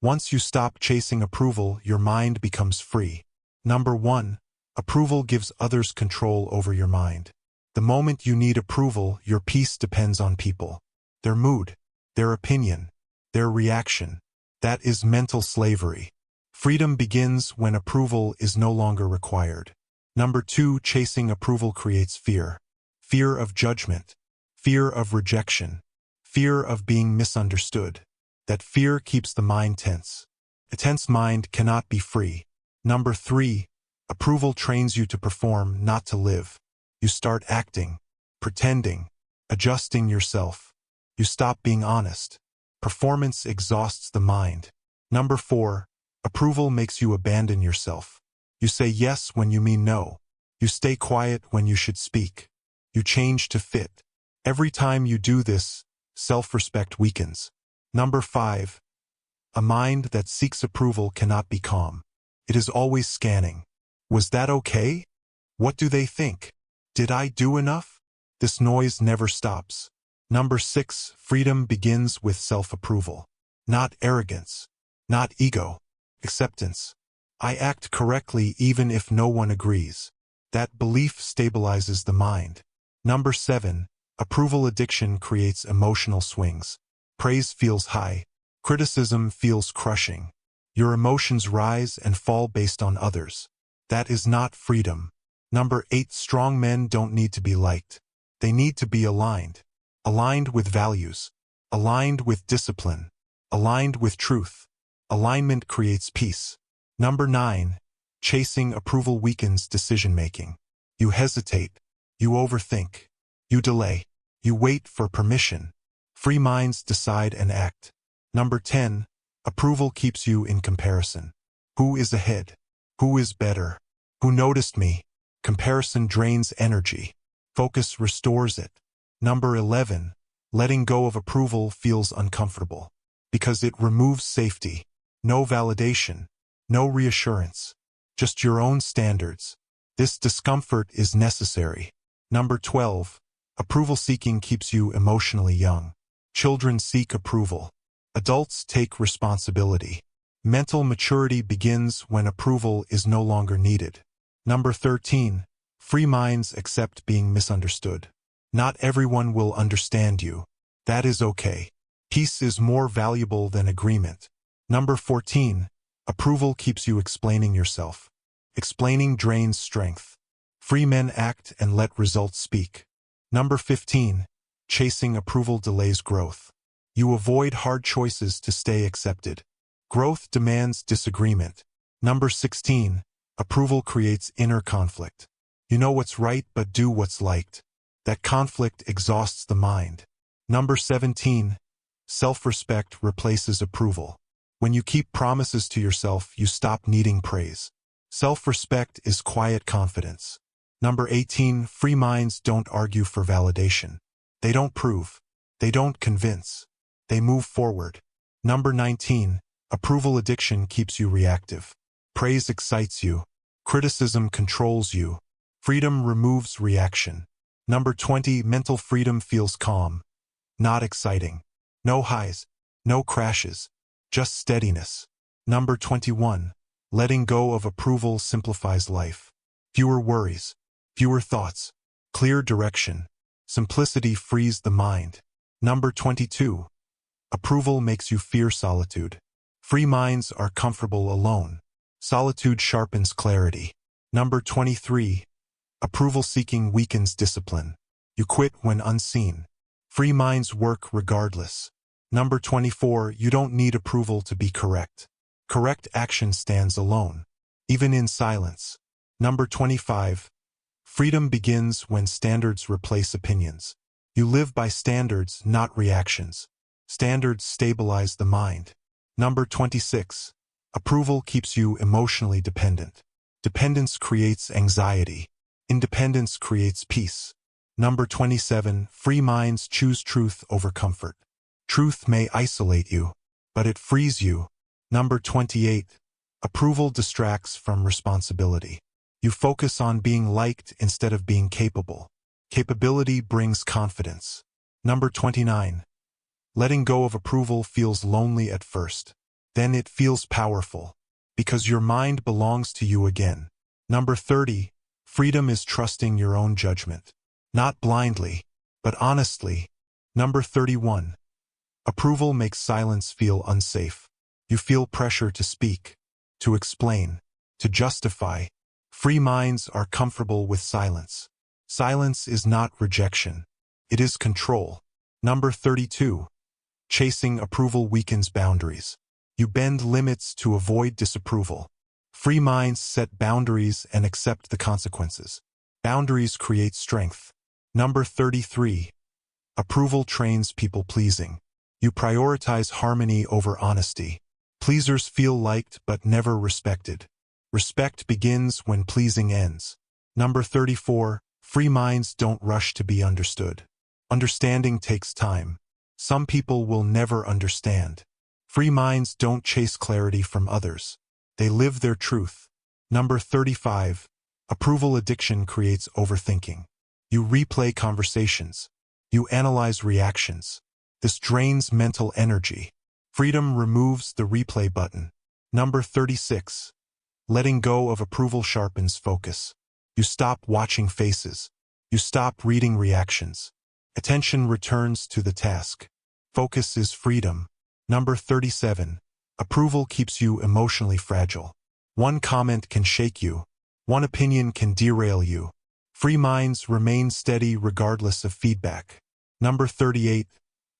Once you stop chasing approval, your mind becomes free. Number 1. Approval gives others control over your mind. The moment you need approval, your peace depends on people. Their mood, their opinion, their reaction. That is mental slavery. Freedom begins when approval is no longer required. Number 2. Chasing approval creates fear. Fear of judgment. Fear of rejection. Fear of being misunderstood. That fear keeps the mind tense. A tense mind cannot be free. Number 3. Approval trains you to perform, not to live. You start acting, pretending, adjusting yourself. You stop being honest. Performance exhausts the mind. Number 4. Approval makes you abandon yourself. You say yes when you mean no. You stay quiet when you should speak. You change to fit. Every time you do this, self-respect weakens. Number 5. A mind that seeks approval cannot be calm. It is always scanning. Was that okay? What do they think? Did I do enough? This noise never stops. Number 6. Freedom begins with self-approval. Not arrogance. Not ego. Acceptance. I act correctly even if no one agrees. That belief stabilizes the mind. Number 7. Approval addiction creates emotional swings. Praise feels high. Criticism feels crushing. Your emotions rise and fall based on others. That is not freedom. Number 8. Strong men don't need to be liked. They need to be aligned. Aligned with values. Aligned with discipline. Aligned with truth. Alignment creates peace. Number 9. Chasing approval weakens decision-making. You hesitate. You overthink. You delay. You wait for permission. Free minds decide and act. Number 10. Approval keeps you in comparison. Who is ahead? Who is better? Who noticed me? Comparison drains energy. Focus restores it. Number 11. Letting go of approval feels uncomfortable. Because it removes safety. No validation. No reassurance. Just your own standards. This discomfort is necessary. Number 12. Approval seeking keeps you emotionally young. Children seek approval. Adults take responsibility. Mental maturity begins when approval is no longer needed. Number 13. Free minds accept being misunderstood. Not everyone will understand you. That is okay. Peace is more valuable than agreement. Number 14. Approval keeps you explaining yourself. Explaining drains strength. Free men act and let results speak. Number 15. Chasing approval delays growth. You avoid hard choices to stay accepted. Growth demands disagreement. Number 16. Approval creates inner conflict. You know what's right but do what's liked. That conflict exhausts the mind. Number 17. Self-respect replaces approval. When you keep promises to yourself, you stop needing praise. Self-respect is quiet confidence. Number 18. Free minds don't argue for validation. They don't prove. They don't convince. They move forward. Number 19. Approval addiction keeps you reactive. Praise excites you. Criticism controls you. Freedom removes reaction. Number 20. Mental freedom feels calm. Not exciting. No highs. No crashes. Just steadiness. Number 21. Letting go of approval simplifies life. Fewer worries. Fewer thoughts. Clear direction. Simplicity frees the mind. Number 22. Approval makes you fear solitude. Free minds are comfortable alone. Solitude sharpens clarity. Number 23. Approval seeking weakens discipline. You quit when unseen. Free minds work regardless. Number 24. You don't need approval to be correct. Correct action stands alone, even in silence. Number 25. Freedom begins when standards replace opinions. You live by standards, not reactions. Standards stabilize the mind. Number 26. Approval keeps you emotionally dependent. Dependence creates anxiety. Independence creates peace. Number 27. Free minds choose truth over comfort. Truth may isolate you, but it frees you. Number 28. Approval distracts from responsibility. You focus on being liked instead of being capable. Capability brings confidence. Number 29. Letting go of approval feels lonely at first. then it feels powerful, because your mind belongs to you again. Number 30, freedom is trusting your own judgment. Not blindly, but honestly. Number 31, approval makes silence feel unsafe. You feel pressure to speak, to explain, to justify. Free minds are comfortable with silence. Silence is not rejection. It is control. Number 32, chasing approval weakens boundaries. You bend limits to avoid disapproval. Free minds set boundaries and accept the consequences. Boundaries create strength. Number 33, approval trains people-pleasing. You prioritize harmony over honesty. Pleasers feel liked but never respected. Respect begins when pleasing ends. Number 34, free minds don't rush to be understood. Understanding takes time. Some people will never understand. Free minds don't chase clarity from others. They live their truth. Number 35, approval addiction creates overthinking. You replay conversations. You analyze reactions. This drains mental energy. Freedom removes the replay button. Number 36, letting go of approval sharpens focus. You stop watching faces. You stop reading reactions. Attention returns to the task. Focus is freedom. Number 37, approval keeps you emotionally fragile. One comment can shake you. One opinion can derail you. Free minds remain steady regardless of feedback. Number 38,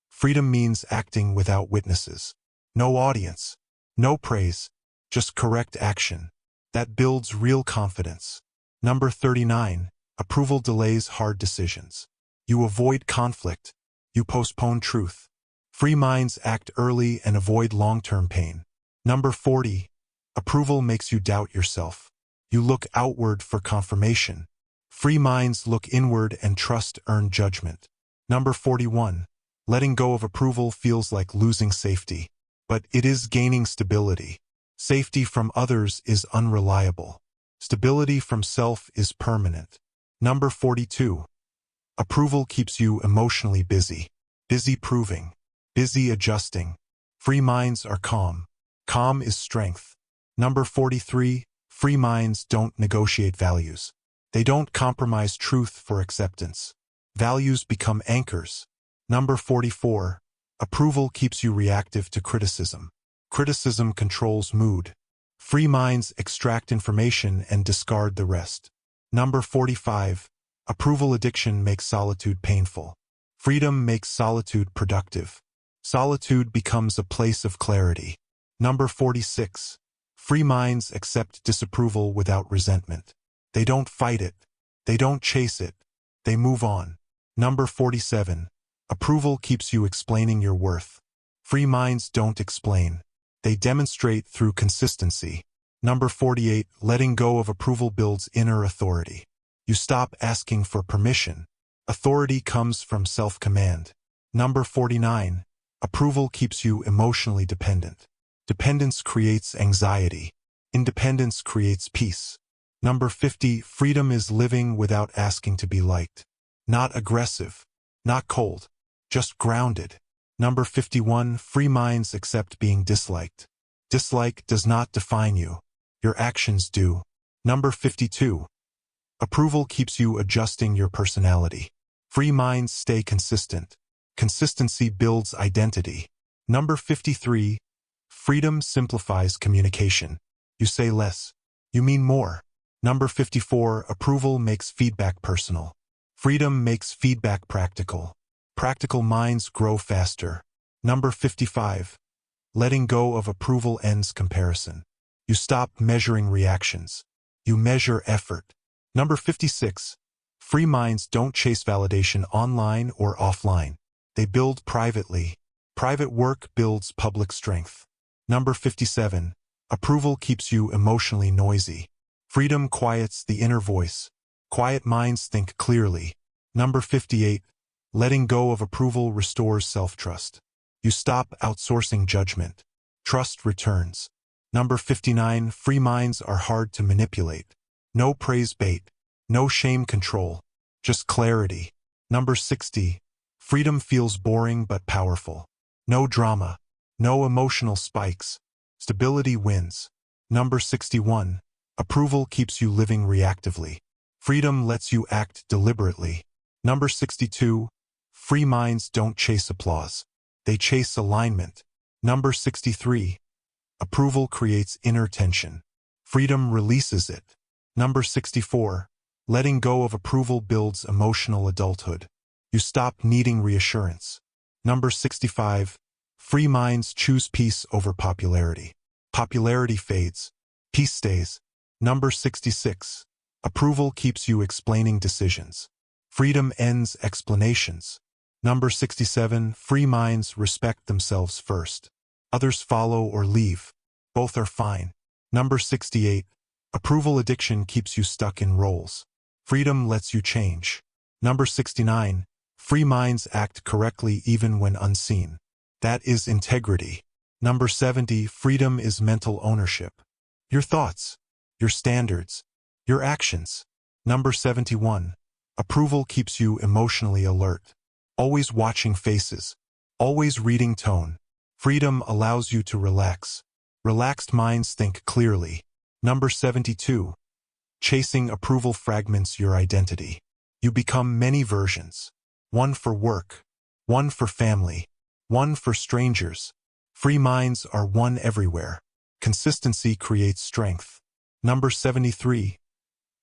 freedom means acting without witnesses. No audience. No praise. Just correct action. That builds real confidence. Number 39, approval delays hard decisions. You avoid conflict. You postpone truth. Free minds act early and avoid long-term pain. Number 40, approval makes you doubt yourself. You look outward for confirmation. Free minds look inward and trust earned judgment. Number 41, letting go of approval feels like losing safety. But it is gaining stability. Safety from others is unreliable. Stability from self is permanent. Number 42, approval keeps you emotionally busy. Busy proving. Busy adjusting. Free minds are calm. Calm is strength. Number 43, free minds don't negotiate values. They don't compromise truth for acceptance. Values become anchors. Number 44, approval keeps you reactive to criticism. Criticism controls mood. Free minds extract information and discard the rest. Number 45, approval addiction makes solitude painful. Freedom makes solitude productive. Solitude becomes a place of clarity. Number 46, free minds accept disapproval without resentment. They don't fight it. They don't chase it. They move on. Number 47, approval keeps you explaining your worth. Free minds don't explain. They demonstrate through consistency. Number 48, letting go of approval builds inner authority. You stop asking for permission. Authority comes from self-command. Number 49, approval keeps you emotionally dependent. Dependence creates anxiety. Independence creates peace. Number 50, freedom is living without asking to be liked. Not aggressive. Not cold. Just grounded. Number 51, free minds accept being disliked. Dislike does not define you. Your actions do. Number 52, approval keeps you adjusting your personality. Free minds stay consistent. Consistency builds identity. Number 53, freedom simplifies communication. You say less. You mean more. Number 54, approval makes feedback personal. Freedom makes feedback practical. Practical minds grow faster. Number 55, letting go of approval ends comparison. You stop measuring reactions. You measure effort. Number 56, free minds don't chase validation online or offline. They build privately. Private work builds public strength. Number 57, approval keeps you emotionally noisy. Freedom quiets the inner voice. Quiet minds think clearly. Number 58, letting go of approval restores self-trust. You stop outsourcing judgment. Trust returns. Number 59, free minds are hard to manipulate. No praise bait. No shame control. Just clarity. Number 60, freedom feels boring but powerful. No drama. No emotional spikes. Stability wins. Number 61. Approval keeps you living reactively. Freedom lets you act deliberately. Number 62. Free minds don't chase applause. They chase alignment. Number 63. Approval creates inner tension. Freedom releases it. Number 64. Letting go of approval builds emotional adulthood. You stop needing reassurance. Number 65. Free minds choose peace over popularity. Popularity fades. Peace stays. Number 66. Approval keeps you explaining decisions. Freedom ends explanations. Number 67. Free minds respect themselves first. Others follow or leave. Both are fine. Number 68. Approval addiction keeps you stuck in roles. Freedom lets you change. Number 69. Free minds act correctly even when unseen. That is integrity. Number 70. Freedom is mental ownership. Your thoughts, your standards, your actions. Number 71. Approval keeps you emotionally alert. Always watching faces. Always reading tone. Freedom allows you to relax. Relaxed minds think clearly. Number 72. Chasing approval fragments your identity. You become many versions. One for work. One for family. One for strangers. Free minds are one everywhere. Consistency creates strength. Number 73.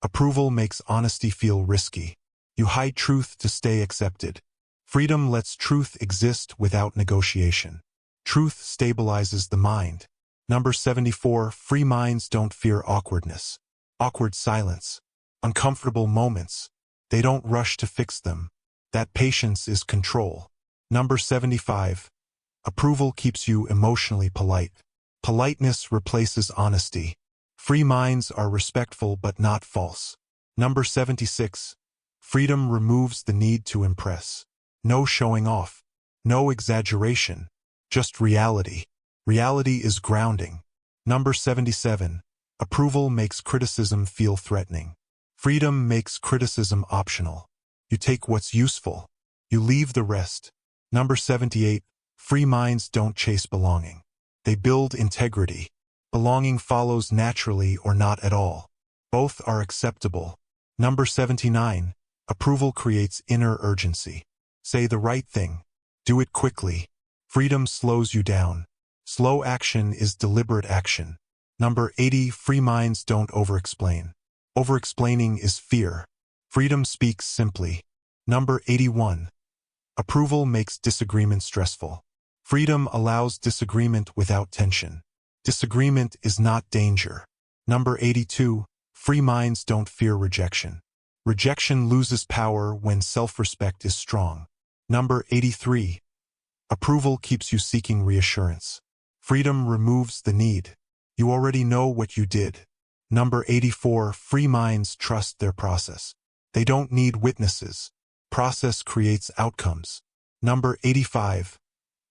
Approval makes honesty feel risky. You hide truth to stay accepted. Freedom lets truth exist without negotiation. Truth stabilizes the mind. Number 74. Free minds don't fear awkwardness. Awkward silence. Uncomfortable moments. They don't rush to fix them. That patience is control. Number 75. Approval keeps you emotionally polite. Politeness replaces honesty. Free minds are respectful but not false. Number 76. Freedom removes the need to impress. No showing off. No exaggeration. Just reality. Reality is grounding. Number 77. Approval makes criticism feel threatening. Freedom makes criticism optional. You take what's useful. You leave the rest. Number 78. Free minds don't chase belonging. They build integrity. Belonging follows naturally or not at all. Both are acceptable. Number 79. Approval creates inner urgency. Say the right thing. Do it quickly. Freedom slows you down. Slow action is deliberate action. Number 80. Free minds don't over-explain. Over-explaining is fear. Freedom speaks simply. Number 81. Approval makes disagreement stressful. Freedom allows disagreement without tension. Disagreement is not danger. Number 82. Free minds don't fear rejection. Rejection loses power when self-respect is strong. Number 83. Approval keeps you seeking reassurance. Freedom removes the need. You already know what you did. Number 84. Free minds trust their process. They don't need witnesses. Process creates outcomes. Number 85.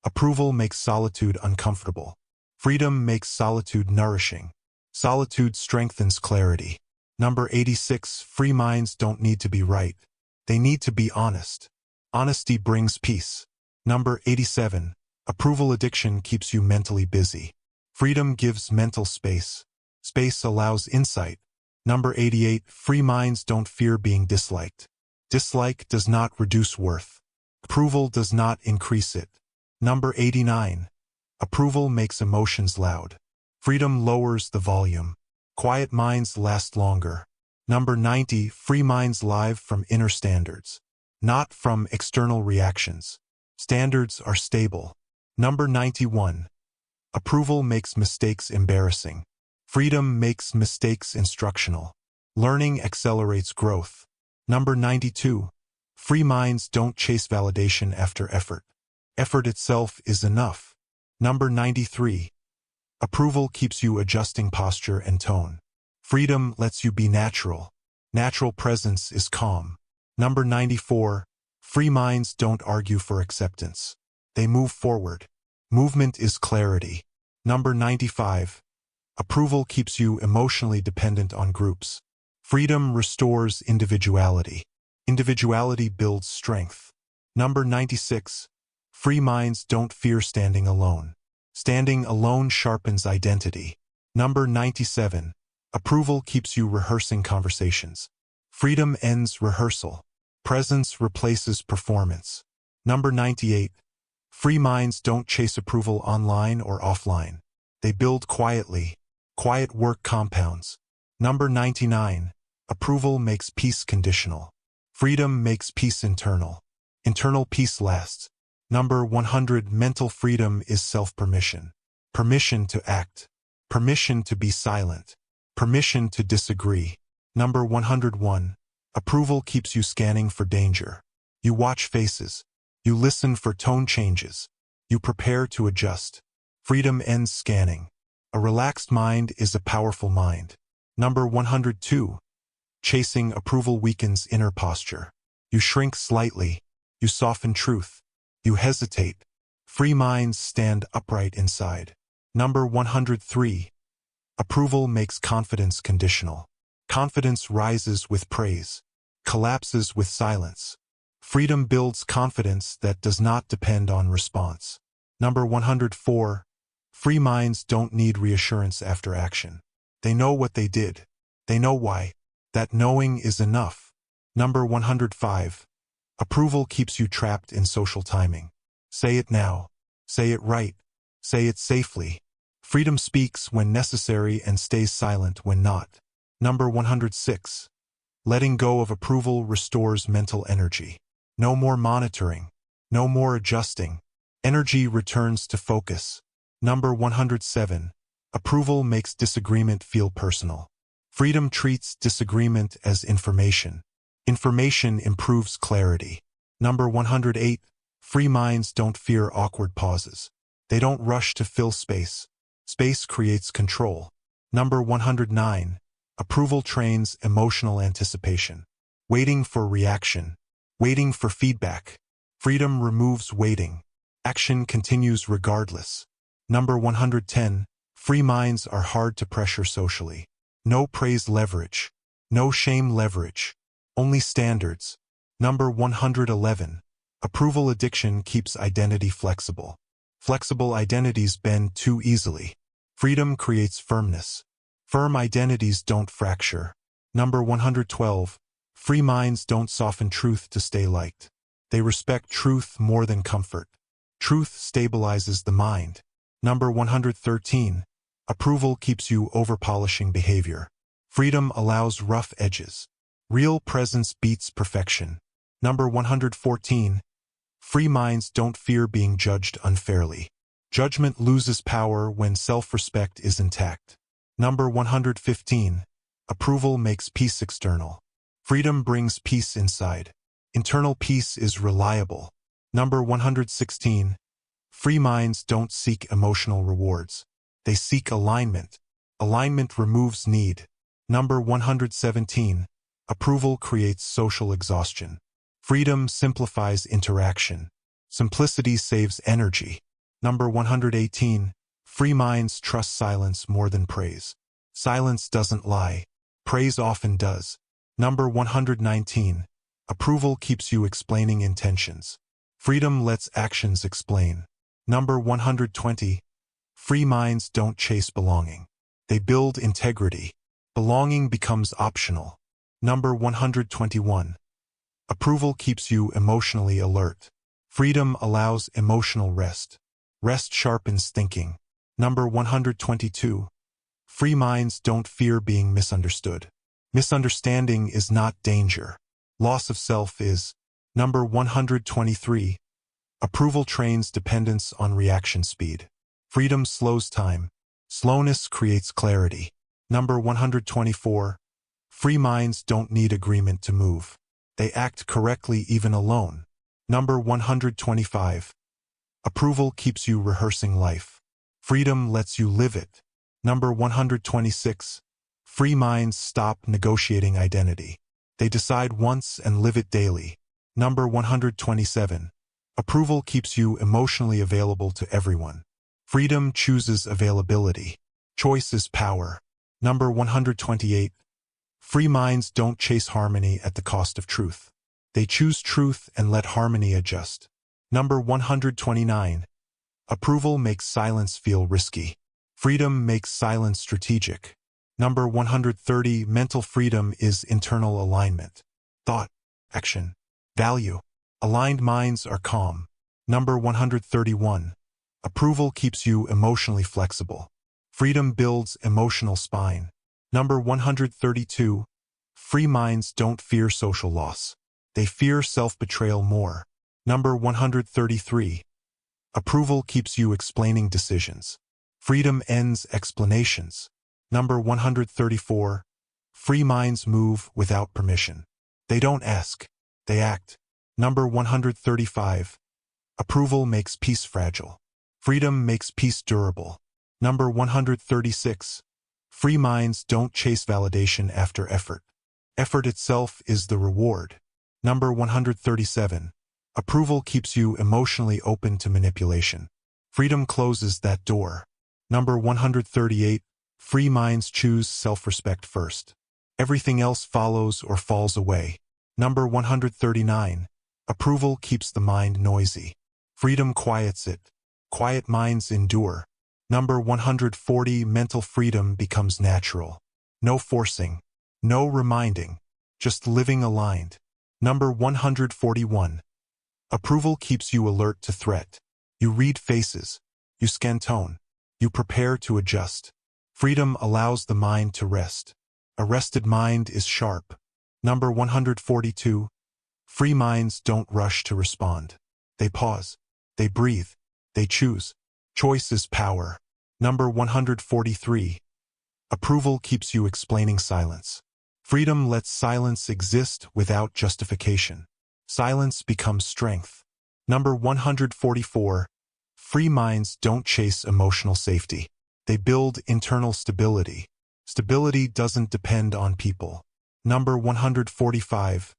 Approval makes solitude uncomfortable. Freedom makes solitude nourishing. Solitude strengthens clarity. Number 86. Free minds don't need to be right. They need to be honest. Honesty brings peace. Number 87. Approval addiction keeps you mentally busy. Freedom gives mental space. Space allows insight. Number 88. Free minds don't fear being disliked. Dislike does not reduce worth. Approval does not increase it. Number 89. Approval makes emotions loud. Freedom lowers the volume. Quiet minds last longer. Number 90. Free minds live from inner standards, not from external reactions. Standards are stable. Number 91. Approval makes mistakes embarrassing. Freedom makes mistakes instructional. Learning accelerates growth. Number 92. Free minds don't chase validation after effort. Effort itself is enough. Number 93. Approval keeps you adjusting posture and tone. Freedom lets you be natural. Natural presence is calm. Number 94. Free minds don't argue for acceptance. They move forward. Movement is clarity. Number 95. Approval keeps you emotionally dependent on groups. Freedom restores individuality. Individuality builds strength. Number 96. Free minds don't fear standing alone. Standing alone sharpens identity. Number 97. Approval keeps you rehearsing conversations. Freedom ends rehearsal. Presence replaces performance. Number 98. Free minds don't chase approval online or offline. They build quietly. Quiet work compounds. Number 99. Approval makes peace conditional. Freedom makes peace internal. Internal peace lasts. Number 100. Mental freedom is self-permission. Permission to act. Permission to be silent. Permission to disagree. Number 101. Approval keeps you scanning for danger. You watch faces. You listen for tone changes. You prepare to adjust. Freedom ends scanning. A relaxed mind is a powerful mind. Number 102. Chasing approval weakens inner posture. You shrink slightly. You soften truth. You hesitate. Free minds stand upright inside. Number 103. Approval makes confidence conditional. Confidence rises with praise. Collapses with silence. Freedom builds confidence that does not depend on response. Number 104. Free minds don't need reassurance after action. They know what they did. They know why. That knowing is enough. Number 105. Approval keeps you trapped in social timing. Say it now. Say it right. Say it safely. Freedom speaks when necessary and stays silent when not. Number 106. Letting go of approval restores mental energy. No more monitoring. No more adjusting. Energy returns to focus. Number 107. Approval makes disagreement feel personal. Freedom treats disagreement as information. Information improves clarity. Number 108. Free minds don't fear awkward pauses. They don't rush to fill space. Space creates control. Number 109. Approval trains emotional anticipation. Waiting for reaction. Waiting for feedback. Freedom removes waiting. Action continues regardless. Number 110. Free minds are hard to pressure socially. No praise leverage. No shame leverage. Only standards. Number 111. Approval addiction keeps identity flexible. Flexible identities bend too easily. Freedom creates firmness. Firm identities don't fracture. Number 112. Free minds don't soften truth to stay liked. They respect truth more than comfort. Truth stabilizes the mind. Number 113. Approval keeps you over-polishing behavior. Freedom allows rough edges. Real presence beats perfection. Number 114. Free minds don't fear being judged unfairly. Judgment loses power when self-respect is intact. Number 115. Approval makes peace external. Freedom brings peace inside. Internal peace is reliable. Number 116. Free minds don't seek emotional rewards. They seek alignment. Alignment removes need. Number 117. Approval creates social exhaustion. Freedom simplifies interaction. Simplicity saves energy. Number 118. Free minds trust silence more than praise. Silence doesn't lie. Praise often does. Number 119. Approval keeps you explaining intentions. Freedom lets actions explain. Number 120. Free minds don't chase belonging. They build integrity. Belonging becomes optional. Number 121. Approval keeps you emotionally alert. Freedom allows emotional rest. Rest sharpens thinking. Number 122. Free minds don't fear being misunderstood. Misunderstanding is not danger. Loss of self is. Number 123. Approval trains dependence on reaction speed. Freedom slows time. Slowness creates clarity. Number 124. Free minds don't need agreement to move. They act correctly even alone. Number 125. Approval keeps you rehearsing life. Freedom lets you live it. Number 126. Free minds stop negotiating identity. They decide once and live it daily. Number 127. Approval keeps you emotionally available to everyone. Freedom chooses availability. Choice is power. Number 128. Free minds don't chase harmony at the cost of truth. They choose truth and let harmony adjust. Number 129. Approval makes silence feel risky. Freedom makes silence strategic. Number 130, mental freedom is internal alignment. Thought, action, value. Aligned minds are calm. Number 131, approval keeps you emotionally flexible. Freedom builds emotional spine. Number 132, free minds don't fear social loss. They fear self-betrayal more. Number 133, approval keeps you explaining decisions. Freedom ends explanations. Number 134, free minds move without permission. They don't ask, they act. Number 135, approval makes peace fragile. Freedom makes peace durable. Number 136, free minds don't chase validation after effort. Effort itself is the reward. Number 137, approval keeps you emotionally open to manipulation. Freedom closes that door. Number 138, free minds choose self-respect first. Everything else follows or falls away. Number 139, approval keeps the mind noisy. Freedom quiets it. Quiet minds endure. Number 140, mental freedom becomes natural. No forcing, no reminding, just living aligned. Number 141, approval keeps you alert to threat. You read faces. You scan tone. You prepare to adjust. Freedom allows the mind to rest. A rested mind is sharp. Number 142, free minds don't rush to respond. They pause. They breathe. They choose. Choice is power. Number 143, approval keeps you explaining silence. Freedom lets silence exist without justification. Silence becomes strength. Number 144, free minds don't chase emotional safety. They build internal stability. Stability doesn't depend on people. Number 145,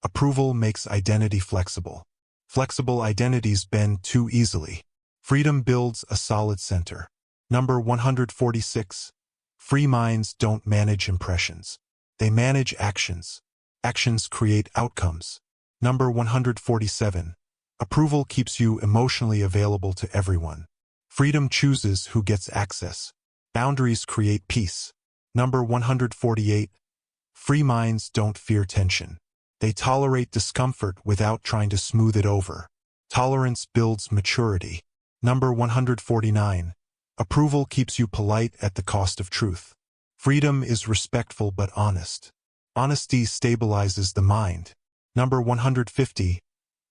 approval makes identity flexible. Flexible identities bend too easily. Freedom builds a solid center. Number 146, free minds don't manage impressions. They manage actions. Actions create outcomes. Number 147, approval keeps you emotionally available to everyone. Freedom chooses who gets access. Boundaries create peace. Number 148, free minds don't fear tension. They tolerate discomfort without trying to smooth it over. Tolerance builds maturity. Number 149, approval keeps you polite at the cost of truth. Freedom is respectful but honest. Honesty stabilizes the mind. Number 150,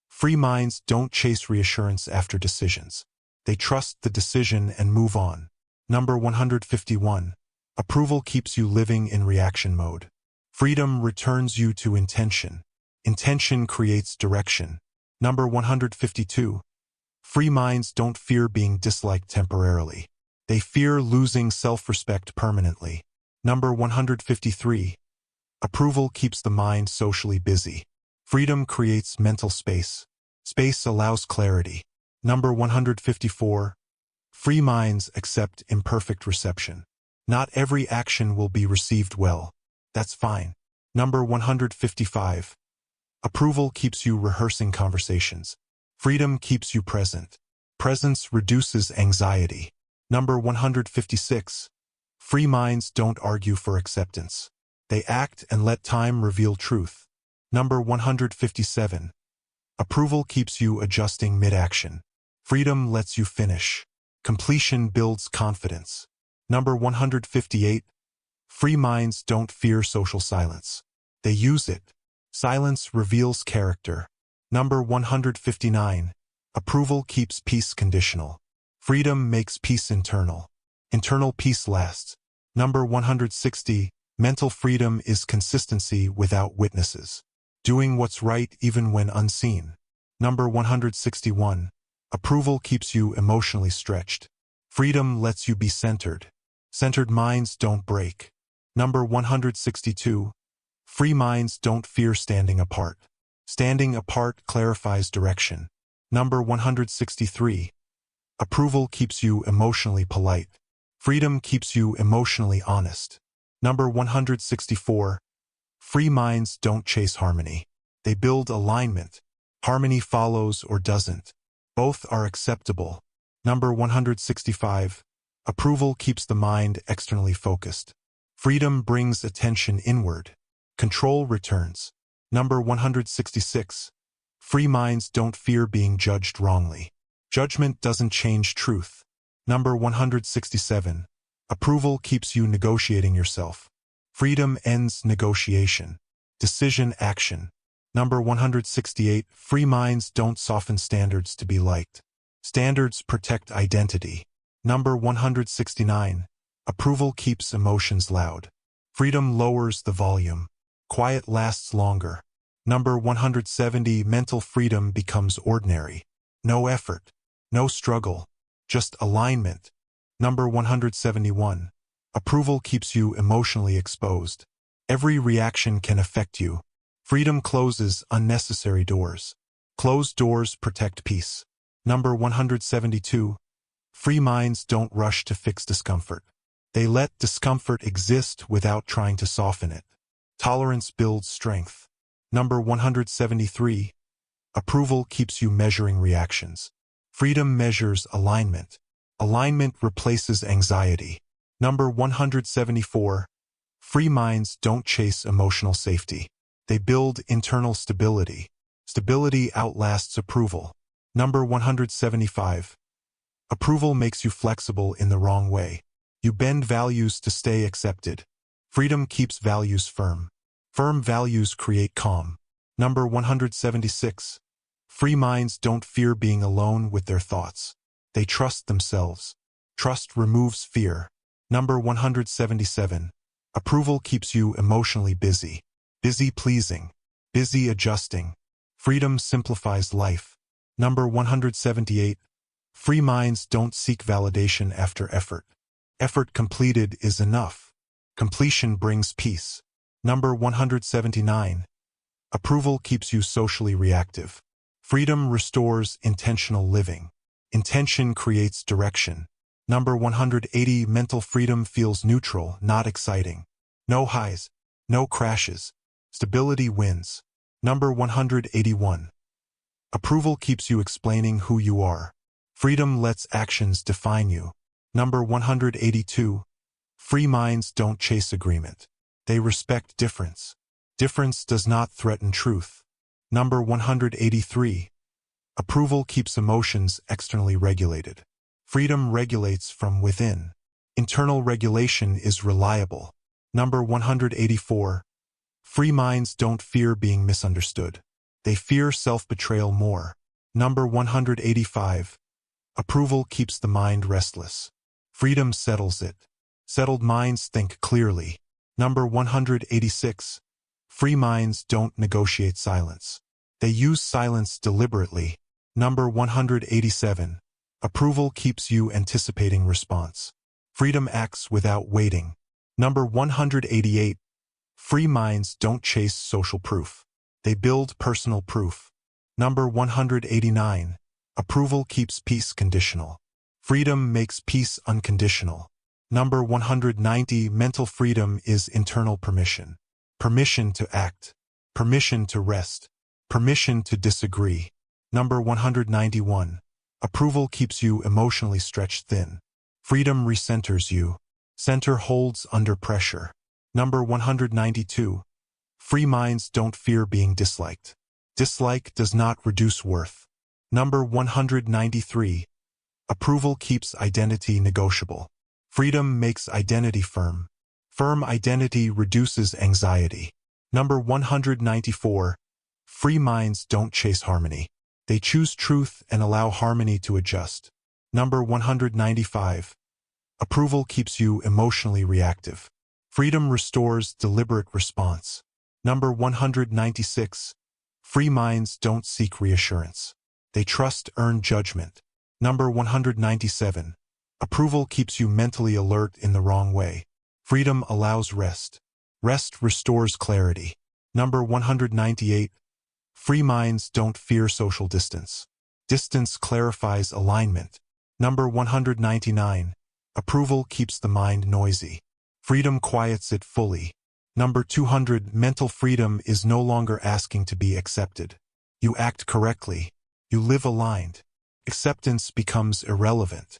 free minds don't chase reassurance after decisions. They trust the decision and move on. Number 151, approval keeps you living in reaction mode. Freedom returns you to intention. Intention creates direction. Number 152, free minds don't fear being disliked temporarily. They fear losing self-respect permanently. Number 153, approval keeps the mind socially busy. Freedom creates mental space. Space allows clarity. Number 154, free minds accept imperfect reception. Not every action will be received well. That's fine. Number 155, approval keeps you rehearsing conversations. Freedom keeps you present. Presence reduces anxiety. Number 156, free minds don't argue for acceptance. They act and let time reveal truth. Number 157, approval keeps you adjusting mid-action. Freedom lets you finish. Completion builds confidence. Number 158, free minds don't fear social silence. They use it. Silence reveals character. Number 159, approval keeps peace conditional. Freedom makes peace internal. Internal peace lasts. Number 160, mental freedom is consistency without witnesses. Doing what's right even when unseen. Number 161, approval keeps you emotionally stretched. Freedom lets you be centered. Centered minds don't break. Number 162, free minds don't fear standing apart. Standing apart clarifies direction. Number 163, approval keeps you emotionally polite. Freedom keeps you emotionally honest. Number 164, free minds don't chase harmony. They build alignment. Harmony follows or doesn't. Both are acceptable. Number 165. Approval keeps the mind externally focused. Freedom brings attention inward. Control returns. Number 166. Free minds don't fear being judged wrongly. Judgment doesn't change truth. Number 167. Approval keeps you negotiating yourself. Freedom ends negotiation. Decision action. Number 168. Free minds don't soften standards to be liked. Standards protect identity. Number 169. Approval keeps emotions loud. Freedom lowers the volume. Quiet lasts longer. Number 170. Mental freedom becomes ordinary. No effort. No struggle. Just alignment. Number 171. Approval keeps you emotionally exposed. Every reaction can affect you. Freedom closes unnecessary doors. Closed doors protect peace. Number 172. Free minds don't rush to fix discomfort. They let discomfort exist without trying to soften it. Tolerance builds strength. Number 173. Approval keeps you measuring reactions. Freedom measures alignment. Alignment replaces anxiety. Number 174. Free minds don't chase emotional safety. They build internal stability. Stability outlasts approval. Number 175. Approval makes you flexible in the wrong way. You bend values to stay accepted. Freedom keeps values firm. Firm values create calm. Number 176. Free minds don't fear being alone with their thoughts. They trust themselves. Trust removes fear. Number 177. Approval keeps you emotionally busy. Busy pleasing. Busy adjusting. Freedom simplifies life. Number 178. Free minds don't seek validation after effort. Effort completed is enough. Completion brings peace. Number 179. Approval keeps you socially reactive. Freedom restores intentional living. Intention creates direction. Number 180. Mental freedom feels neutral, not exciting. No highs. No crashes. Stability wins. Number 181. Approval keeps you explaining who you are. Freedom lets actions define you. Number 182. Free minds don't chase agreement. They respect difference. Difference does not threaten truth. Number 183. Approval keeps emotions externally regulated. Freedom regulates from within. Internal regulation is reliable. Number 184. Free minds don't fear being misunderstood. They fear self-betrayal more. Number 185. Approval keeps the mind restless. Freedom settles it. Settled minds think clearly. Number 186. Free minds don't negotiate silence. They use silence deliberately. Number 187. Approval keeps you anticipating response. Freedom acts without waiting. Number 188. Free minds don't chase social proof. They build personal proof. Number 189. Approval keeps peace conditional. Freedom makes peace unconditional. Number 190. Mental freedom is internal permission. Permission to act. Permission to rest. Permission to disagree. Number 191. Approval keeps you emotionally stretched thin. Freedom recenters you. Center holds under pressure. Number 192. Free minds don't fear being disliked. Dislike does not reduce worth. Number 193. Approval keeps identity negotiable. Freedom makes identity firm. Firm identity reduces anxiety. Number 194. Free minds don't chase harmony. They choose truth and allow harmony to adjust. Number 195. Approval keeps you emotionally reactive. Freedom restores deliberate response. Number 196. Free minds don't seek reassurance. They trust earned judgment. Number 197. Approval keeps you mentally alert in the wrong way. Freedom allows rest. Rest restores clarity. Number 198. Free minds don't fear social distance. Distance clarifies alignment. Number 199. Approval keeps the mind noisy. Freedom quiets it fully. Number 200. Mental freedom is no longer asking to be accepted. You act correctly. You live aligned. Acceptance becomes irrelevant.